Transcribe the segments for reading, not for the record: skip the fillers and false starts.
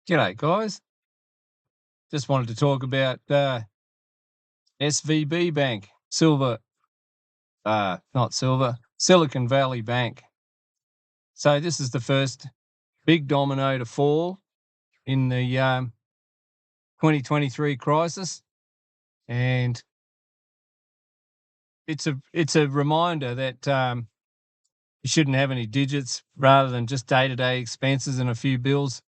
G'day, guys. Just wanted to talk about SVB Bank, not silver, Silicon Valley Bank. So this is the first big domino to fall in the 2023 crisis, and it's a reminder that you shouldn't have any digits rather than just day-to-day expenses and a few bills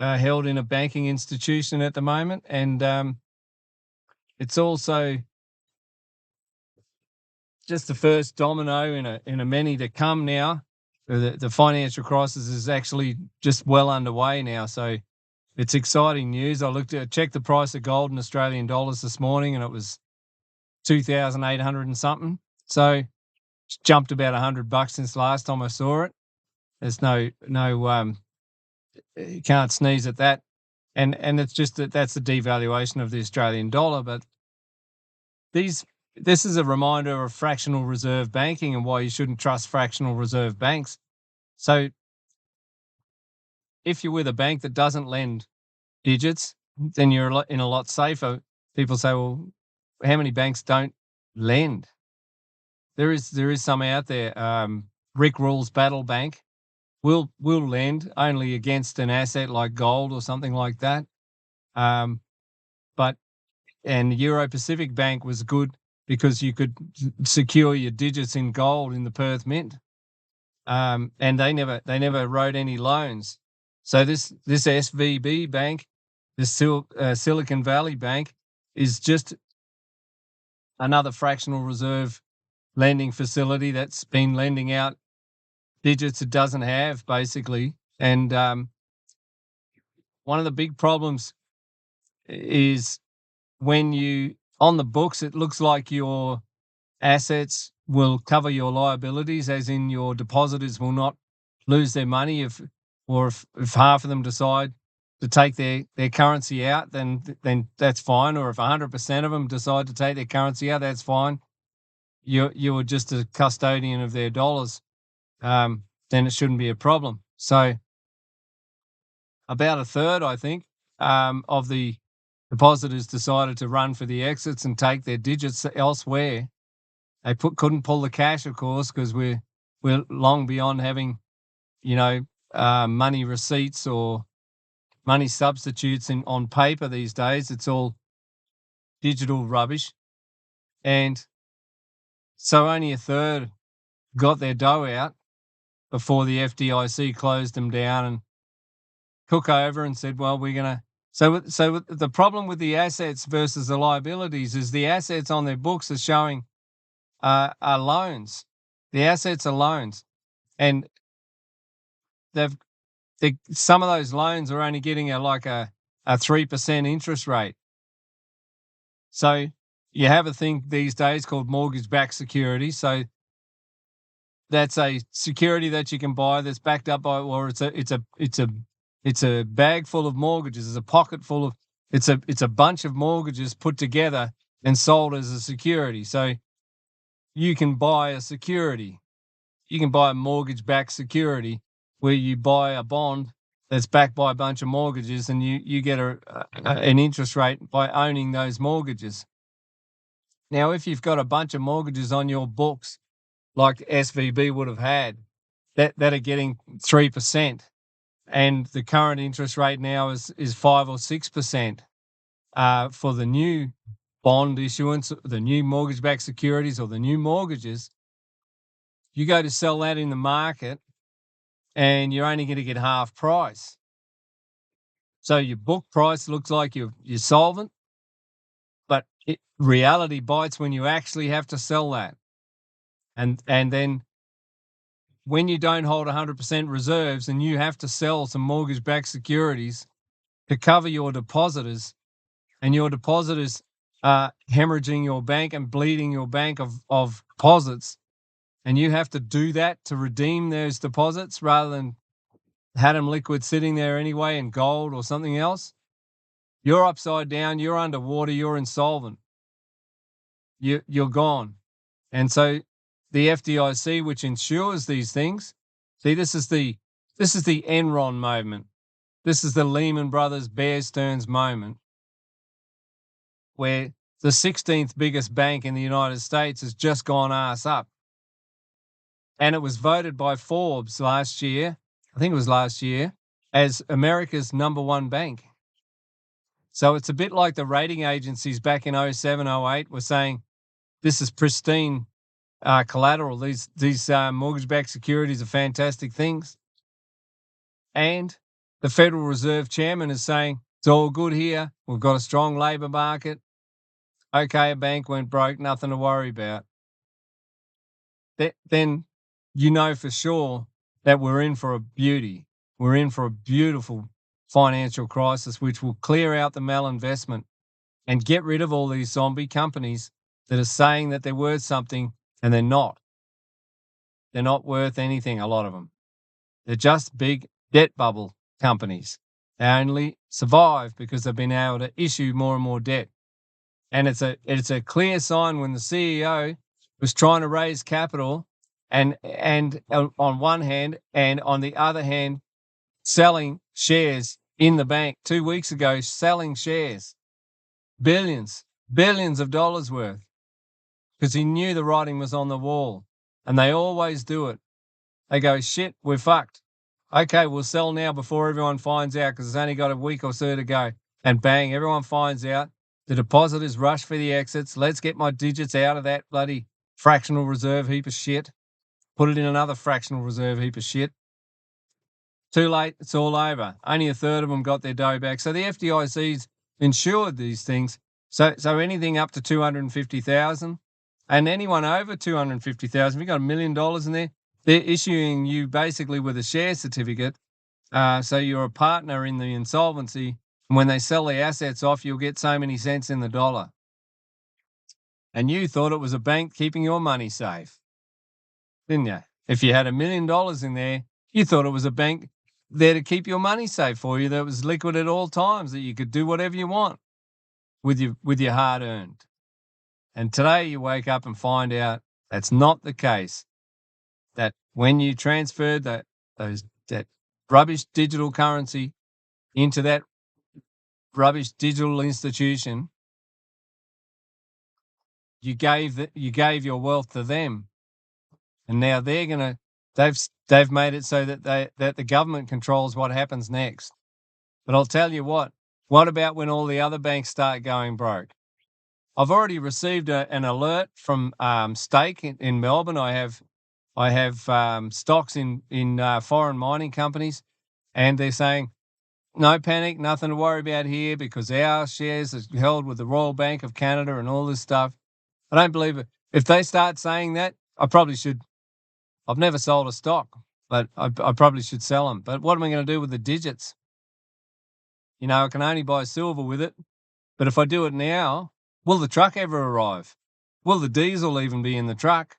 held in a banking institution at the moment, and it's also just the first domino in a many to come now. The financial crisis is actually just well underway now, so it's exciting news. I checked the price of gold in Australian dollars this morning, and it was 2,800 and something. So it's jumped about $100 since last time I saw it. There's no you can't sneeze at that, and it's just that's the devaluation of the Australian dollar. But this is a reminder of fractional reserve banking and why you shouldn't trust fractional reserve banks. So if you're with a bank that doesn't lend digits, then you're in a lot safer. People say, well, how many banks don't lend? There is some out there. Rick Rule's Battle Bank will lend only against an asset like gold or something like that. And Euro Pacific Bank was good because you could secure your digits in gold in the Perth Mint, and they never wrote any loans. So this SVB Bank, this Silicon Valley Bank, is just another fractional reserve lending facility that's been lending out digits it doesn't have, basically. And one of the big problems is when you on the books, it looks like your assets will cover your liabilities, as in your depositors will not lose their money if half of them decide to take their currency out, then that's fine. Or if 100% of them decide to take their currency out, that's fine. You are just a custodian of their dollars. Then it shouldn't be a problem. So about a third, I think, of the depositors decided to run for the exits and take their digits elsewhere. They couldn't pull the cash, of course, because we're long beyond having, money receipts or money substitutes on paper these days. It's all digital rubbish, and so only a third got their dough out before the FDIC closed them down and took over and said, "Well, we're gonna." So the problem with the assets versus the liabilities is the assets on their books are showing are loans. The assets are loans, and some of those loans are only getting a 3% interest rate. So you have a thing these days called mortgage-backed security. So that's a security that you can buy that's backed up by, or it's a bag full of mortgages. It's a pocket full of it's a bunch of mortgages put together and sold as a security. So you can buy a security. You can buy a mortgage-backed security where you buy a bond that's backed by a bunch of mortgages, and you get an interest rate by owning those mortgages. Now, if you've got a bunch of mortgages on your books, like SVB would have had, that are getting 3%, and the current interest rate now is 5 or 6% for the new bond issuance, the new mortgage-backed securities, or the new mortgages. You go to sell that in the market, and you're only going to get half price. So your book price looks like you're solvent, but reality bites when you actually have to sell that. And then when you don't hold 100% reserves and you have to sell some mortgage-backed securities to cover your depositors, and your depositors are hemorrhaging your bank and bleeding your bank of deposits, and you have to do that to redeem those deposits rather than had them liquid sitting there anyway in gold or something else, you're upside down, you're underwater, you're insolvent. You're gone. And so the FDIC, which insures these things, see, this is the Enron moment. This is the Lehman Brothers Bear Stearns moment, where the 16th biggest bank in the United States has just gone ass up. And it was voted by Forbes last year, I think it was last year, as America's #1 bank. So it's a bit like the rating agencies back in 07, 08 were saying, this is pristine collateral. These mortgage-backed securities are fantastic things. And the Federal Reserve Chairman is saying, it's all good here. We've got a strong labour market. Okay, a bank went broke, nothing to worry about. Then you know for sure that we're in for a beauty. We're in for a beautiful financial crisis, which will clear out the malinvestment and get rid of all these zombie companies that are saying that they're worth something and they're not. They're not worth anything, a lot of them. They're just big debt bubble companies. They only survive because they've been able to issue more and more debt. And it's a clear sign when the CEO was trying to raise capital and on one hand, and on the other hand, selling shares in the bank 2 weeks ago, selling shares, billions of dollars worth, because he knew the writing was on the wall. And they always do it. They go, shit, we're fucked. Okay, we'll sell now before everyone finds out, because it's only got a week or so to go. And bang, everyone finds out. The depositors rush for the exits. Let's get my digits out of that bloody fractional reserve heap of shit. Put it in another fractional reserve heap of shit. Too late, it's all over. Only a third of them got their dough back. So the FDIC's insured these things. So anything up to 250,000 and anyone over 250,000, if you've got $1 million in there, they're issuing you basically with a share certificate. So you're a partner in the insolvency. And when they sell the assets off, you'll get so many cents in the dollar. And you thought it was a bank keeping your money safe, didn't you? If you had $1 million in there, you thought it was a bank there to keep your money safe for you, that was liquid at all times, that you could do whatever you want with your hard-earned. And today you wake up and find out that's not the case. That when you transferred that rubbish digital currency into that rubbish digital institution, you gave your wealth to them, and now they've made it so that the government controls what happens next. But I'll tell you what about when all the other banks start going broke? I've already received an alert from Stake in Melbourne. I have stocks in foreign mining companies, and they're saying, no panic, nothing to worry about here, because our shares are held with the Royal Bank of Canada and all this stuff. I don't believe it. If they start saying that, I probably should. I've never sold a stock, but I probably should sell them. But what am I going to do with the digits? You know, I can only buy silver with it. But if I do it now, will the truck ever arrive? Will the diesel even be in the truck?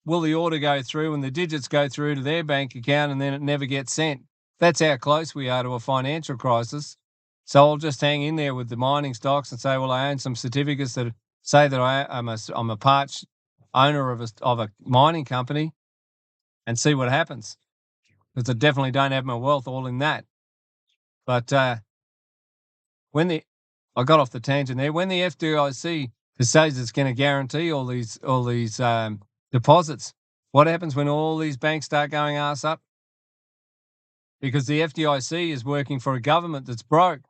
Will the order go through and the digits go through to their bank account and then it never gets sent? That's how close we are to a financial crisis. So I'll just hang in there with the mining stocks and say, well, I own some certificates that say that I'm a part owner of a mining company, and see what happens. Because I definitely don't have my wealth all in that. But I got off the tangent there. When the FDIC says it's going to guarantee all these deposits, what happens when all these banks start going ass up? Because the FDIC is working for a government that's broke.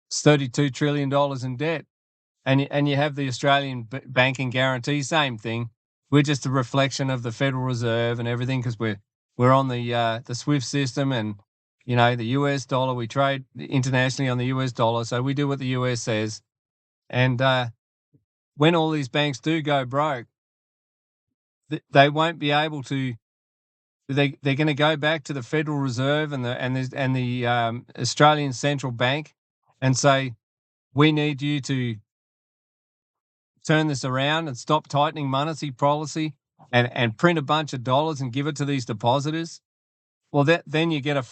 It's $32 trillion in debt. And you have the Australian banking guarantee, same thing. We're just a reflection of the Federal Reserve and everything, because we're on the SWIFT system, and you know, the US dollar. We trade internationally on the US dollar, so we do what the US says. And when all these banks do go broke, they won't be able to. They're going to go back to the Federal Reserve and the Australian Central Bank and say, we need you to turn this around and stop tightening monetary policy and print a bunch of dollars and give it to these depositors. Well, then you get a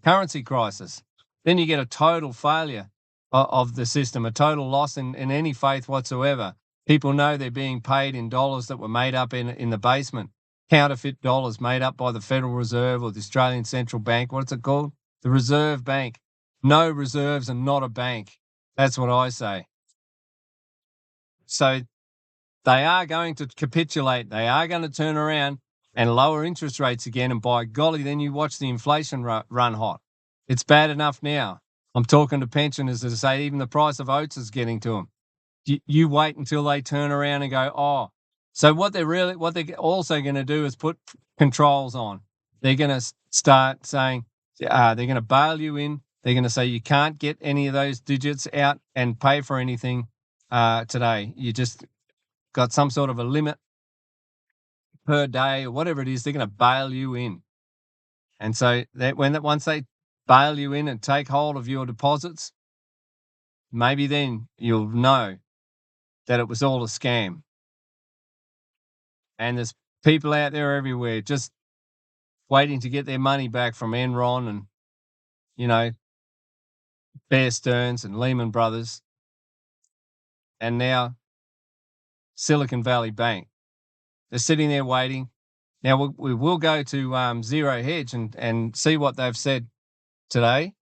currency crisis. Then you get a total failure of the system, a total loss in any faith whatsoever. People know they're being paid in dollars that were made up in the basement. counterfeit dollars made up by the Federal Reserve or the Australian Central Bank. What's it called? The Reserve Bank. No reserves and not a bank. That's what I say. So they are going to capitulate. They are going to turn around and lower interest rates again. And by golly, then you watch the inflation run hot. It's bad enough now. I'm talking to pensioners that say even the price of oats is getting to them. You wait until they turn around and go, oh. So what they're also going to do is put controls on. They're going to start saying they're going to bail you in. They're going to say you can't get any of those digits out and pay for anything today. You just got some sort of a limit per day or whatever it is. They're going to bail you in. And so once they bail you in and take hold of your deposits, maybe then you'll know that it was all a scam. And there's people out there everywhere just waiting to get their money back from Enron and, Bear Stearns and Lehman Brothers. And now Silicon Valley Bank. They're sitting there waiting. Now we will go to Zero Hedge and see what they've said today.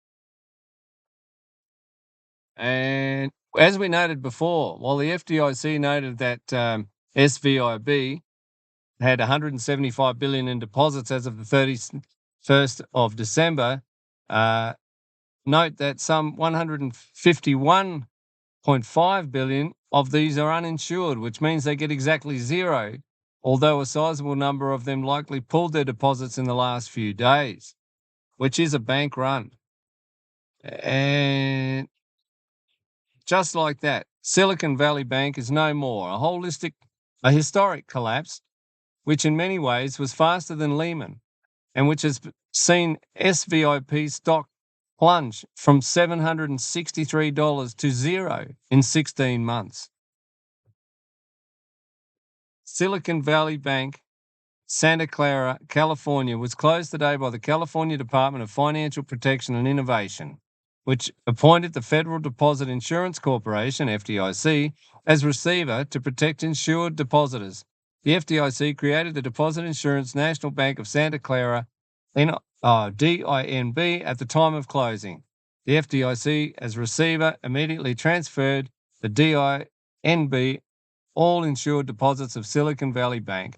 And as we noted before, while the FDIC noted that SVIB had 175 billion in deposits as of the 31st of December, note that some 151.5 billion of these are uninsured, which means they get exactly zero, although a sizable number of them likely pulled their deposits in the last few days, which is a bank run. And just like that, Silicon Valley Bank is no more. A historic collapse, which in many ways was faster than Lehman, and which has seen SVIP stock plunge from $763 to zero in 16 months. Silicon Valley Bank, Santa Clara, California, was closed today by the California Department of Financial Protection and Innovation, which appointed the Federal Deposit Insurance Corporation, FDIC, as receiver to protect insured depositors. The FDIC created the Deposit Insurance National Bank of Santa Clara, DINB, at the time of closing. The FDIC, as receiver, immediately transferred the DINB all insured deposits of Silicon Valley Bank.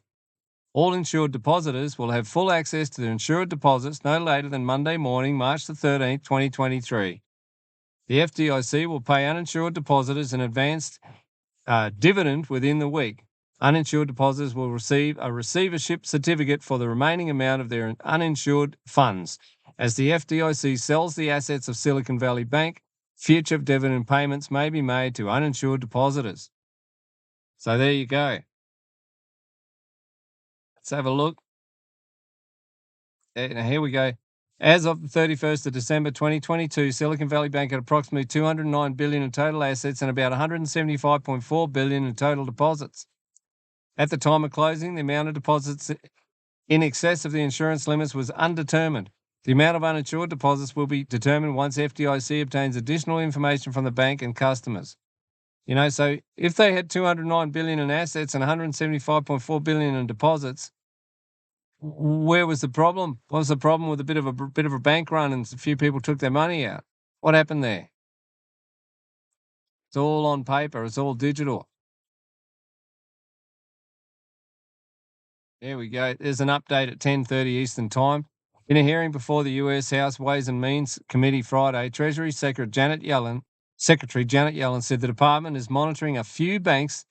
All insured depositors will have full access to their insured deposits no later than Monday morning, March the 13th, 2023. The FDIC will pay uninsured depositors an advanced dividend within the week. Uninsured depositors will receive a receivership certificate for the remaining amount of their uninsured funds. As the FDIC sells the assets of Silicon Valley Bank, future dividend payments may be made to uninsured depositors. So there you go. Let's have a look. And here we go. As of the 31st of December 2022, Silicon Valley Bank had approximately $209 billion in total assets and about $175.4 billion in total deposits. At the time of closing, the amount of deposits in excess of the insurance limits was undetermined. The amount of uninsured deposits will be determined once FDIC obtains additional information from the bank and customers. So if they had $209 billion in assets and $175.4 billion in deposits, where was the problem? What was the problem with a bit of a bank run and a few people took their money out? What happened there? It's all on paper. It's all digital. There we go. There's an update at 10:30 Eastern Time. In a hearing before the U.S. House Ways and Means Committee Friday, Treasury Secretary Janet Yellen said the department is monitoring a few banks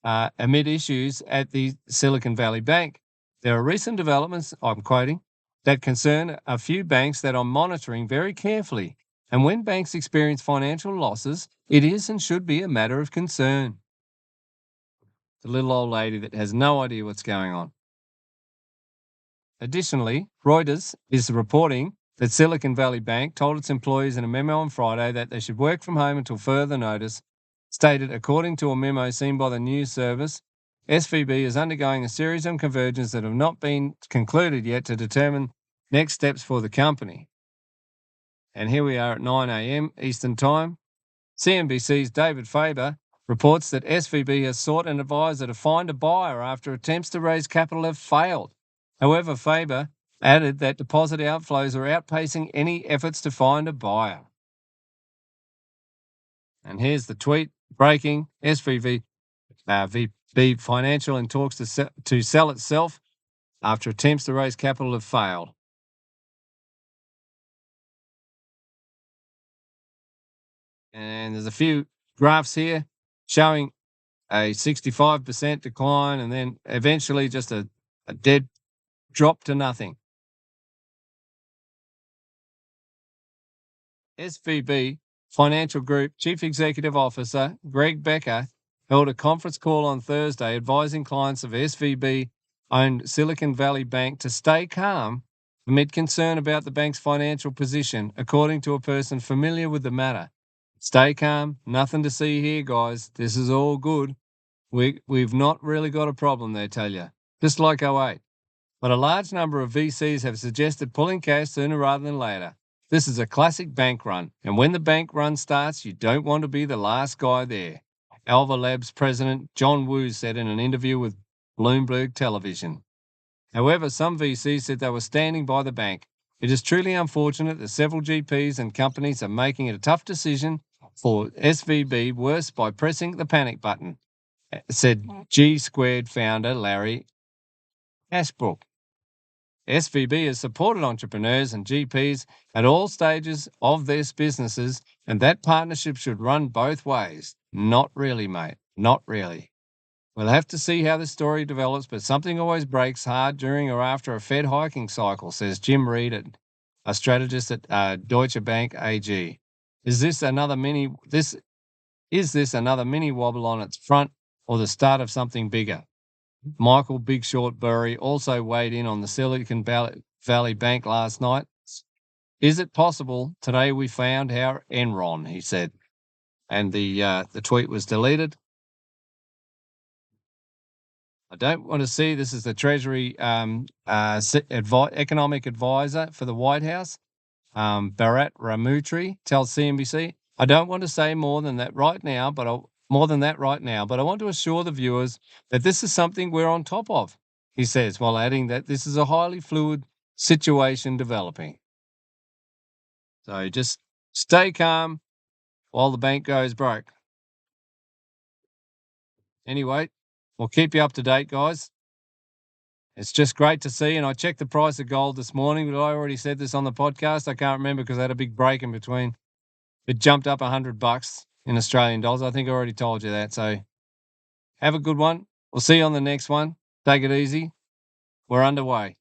amid issues at the Silicon Valley Bank. There are recent developments, I'm quoting, that concern a few banks that I'm monitoring very carefully. And when banks experience financial losses, it is and should be a matter of concern. The little old lady that has no idea what's going on. Additionally, Reuters is reporting that Silicon Valley Bank told its employees in a memo on Friday that they should work from home until further notice, stated according to a memo seen by the news service, SVB is undergoing a series of convergences that have not been concluded yet to determine next steps for the company. And here we are at 9 a.m. Eastern Time. CNBC's David Faber reports that SVB has sought an advisor to find a buyer after attempts to raise capital have failed. However, Faber added that deposit outflows are outpacing any efforts to find a buyer. And here's the tweet. Breaking: SVB VB Financial in talks to sell itself after attempts to raise capital have failed. And there's a few graphs here showing a 65% decline and then eventually just a dead drop to nothing. SVB Financial Group Chief Executive Officer Greg Becker held a conference call on Thursday advising clients of SVB-owned Silicon Valley Bank to stay calm amid concern about the bank's financial position, according to a person familiar with the matter. Stay calm, nothing to see here, guys. This is all good. We've not really got a problem, they tell you, just like 08. But a large number of VCs have suggested pulling cash sooner rather than later. This is a classic bank run, and when the bank run starts, you don't want to be the last guy there. Alva Labs president John Wu said in an interview with Bloomberg Television. However, some VCs said they were standing by the bank. It is truly unfortunate that several GPs and companies are making it a tough decision for SVB worse by pressing the panic button, said G Squared founder Larry Ashbrook. SVB has supported entrepreneurs and GPs at all stages of their businesses, and that partnership should run both ways. Not really, mate. Not really. We'll have to see how the story develops, but something always breaks hard during or after a Fed hiking cycle, says Jim Reed, a strategist at Deutsche Bank AG. Is this another mini wobble on its front or the start of something bigger? Michael Big Short Burry also weighed in on the Silicon Valley Bank last night. Is it possible today we found our Enron, he said. And the tweet was deleted. I don't want to see, this is the Treasury economic advisor for the White House, Bharat Ramutri, tells CNBC. I don't want to say more than that right now, but I want to assure the viewers that this is something we're on top of, he says, while adding that this is a highly fluid situation developing. So just stay calm while the bank goes broke. Anyway, we'll keep you up to date, guys. It's just great to see. And I checked the price of gold this morning, but I already said this on the podcast. I can't remember because I had a big break in between. It jumped up $100 in Australian dollars. I think I already told you that. So have a good one. We'll see you on the next one. Take it easy. We're underway.